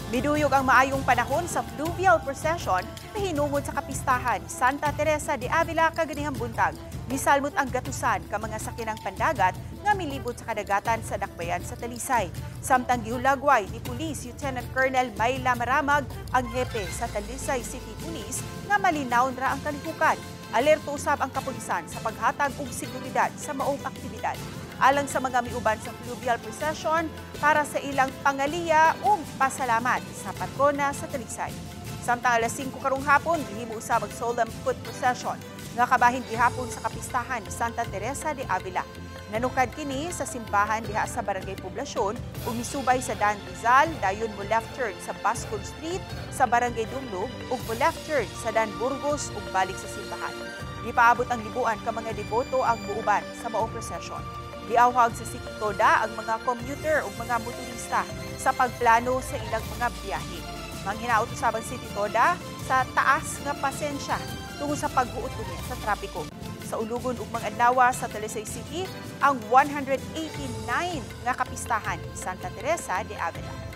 Miduyog ang maayong panahon sa fluvial procession na hinungod sa kapistahan Santa Teresa de Avila kaganihang buntag. Misalmot ang gatusan ka mga sakinang pandagat nga milibot sa kadagatan sa dakbayan sa Talisay. Samtang gihulagway ni Police Lieutenant Colonel Mayla Maramag ang hepe sa Talisay City Police nga malinaw ra ang kalihukan. Alerto usab ang kapulisan sa paghatag og seguridad sa maong aktibidad. Alang sa mga miuban sa fluvial procession para sa ilang pangaliya ug pasalamat sa patrona sa Talisay. Samtang alas 5 karong hapon, gihimo usab ang solemn foot procession nga kabahin gihapon sa kapistahan Santa Teresa de Avila. Nanukad kini sa simbahan diha sa Barangay Poblasyon ug misubay sa Dan Rizal, dayon mo left turn sa Bascon Street sa Barangay Dumlog ug mo left turn sa Dan Burgos ug balik sa simbahan. Gipaabot ang libuan ka mga deboto ang muuban sa maong procession. Giawhag sa City Toda ang mga commuter ug mga motorista sa pagplano sa ilang mga biyahe. Manghinaot usab ang City Toda sa taas nga pasensya tungod sa pagbuot sa trapiko. Sa ulugon ug mga adlaw sa Talisay City ang 189 nga kapistahan Santa Teresa de Avila.